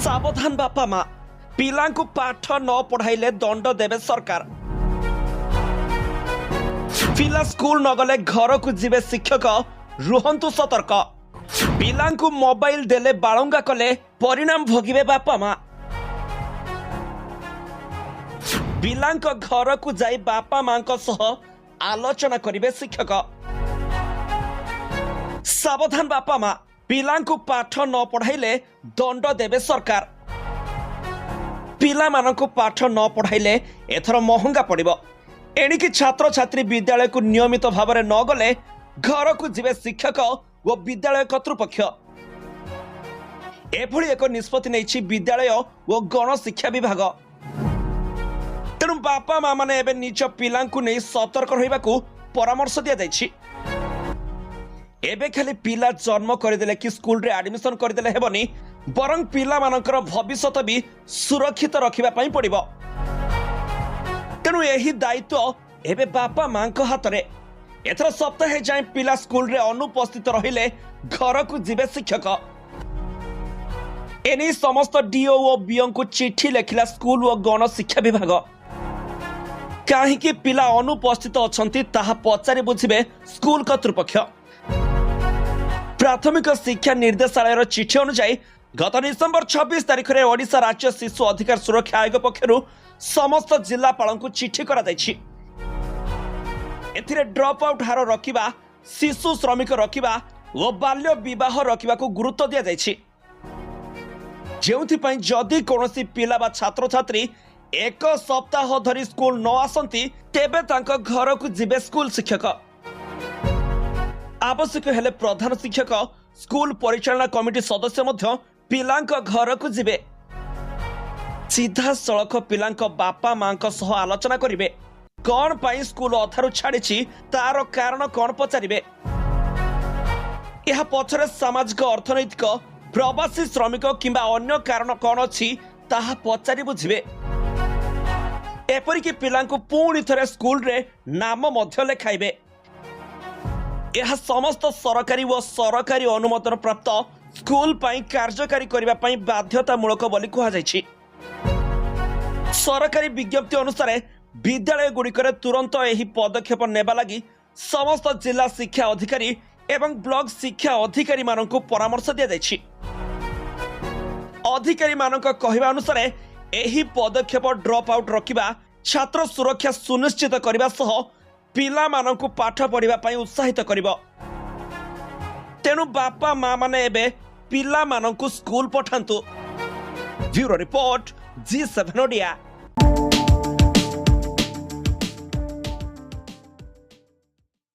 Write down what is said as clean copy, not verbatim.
सावधान बापा माँ पिला पाठ न पढ़ाइले दंड देवे सरकार। पिला स्कूल न गले घर को जीवे शिक्षक रुहंतु सतर्क। पिला मोबाइल देले बालंगा कले परिणाम भोगिबे बापा माँ। पिला घर को जाई बापा माँ सह आलोचना करिवे शिक्षक। सावधान बापा माँ पिला पाठ न पढ़ाइले दंड देवे सरकार। पिला मानकु पाठ न पढ़ाइले एथर महंगा पड़िबो। एणिकी छात्र छात्री विद्यालय को नियमित भाव में न गले घर को जीवे शिक्षक और विद्यालय कर्तृपक्ष। एभली एक निष्पत्ति नहीं विद्यालय और गण शिक्षा विभाग। तेणु बापा माँ माने एबे निज पिला नहीं सतर्क रहिबा को परामर्श दिया जायछि। एबे खाली पिला जन्म करदेले कि स्कूल रे एडमिशन करदेले हेबनी, बरं पिला मानकर भविष्यत भी सुरक्षित रखिबा पई पड़िबो। तेणु यही दायित्व एबे बापा माँ हाथ में। एथर सप्ताहे जाए पिला स्कूल रे अनुपस्थित रहिले घर को जीवे शिक्षक। एनी समस्त डीओ और बीओ को चिट्ठी लिखिला स्कूल और गण शिक्षा विभाग। कहीं पिला अनुपस्थित अछंती ताहा पचारि बुझिबे स्कूल कर्तृपक्ष। प्राथमिक शिक्षा निर्देशालय चिठी अनुसार गत डिसेम्बर 26 तारिख में ओडिशा राज्य शिशु अधिकार सुरक्षा आयोग पक्षरु समस्त जिलापाल को चिठी करा जायछि। एथिरे ड्रॉप आउट हार रखिबा, शिशु श्रमिक रखिबा और बाल्य विवाह रखिबा को गुरुत्व दिया जायछि। जेउथि पई जदि कोनोसी पिला बा छात्र छात्री एक सप्ताह धरी स्कूल न आसंती तेबे तांको घर को जीवे स्कूल शिक्षक। आवश्यक हेले प्रधान शिक्षक स्कूल परिचालना कमिटी सदस्य मध्य पिलांक घर को जीवे। सीधा सड़क पिलांक बापा माँ सह आलोचना करिवे। कौन पाई स्कूल अधारू छाड़ी तार कारण कौन पचारिवे। यह पछरे सामाजिक अर्थनैतिक प्रवासी श्रमिक किंबा अन्य कारण कौन अच्छी ताहा पचारि बुझिवे। एपरिक पिलांकु पुणी थरे स्कूल रे नाम मध्य लेखाइबे। यह समस्त सरकारी व सरकारी अनुमोदन प्राप्त स्कूल पाई कार्यकारी करबा पाई बाध्यतामूलक बोली कहा जायछि। सरकारी विज्ञप्ति अनुसार विद्यालय गुड़िकर तुरंत यही पदक्षेप नेबा लगी समस्त जिला शिक्षा अधिकारी एवं ब्लॉक शिक्षा अधिकारी मानक परामर्श दिया जायछि। अधिकारी मानक कहवा अनुसार यही पदक्षेप ड्रॉप आउट रखिबा, छात्र सुरक्षा सुनिश्चित करने सह पिला मानकु पाठ पढ़िबा पई उत्साहित करिबो। तेणु बापा माँ माने एबे पिला मानकु स्कूल पठांतु। Bureau report G7 Odia.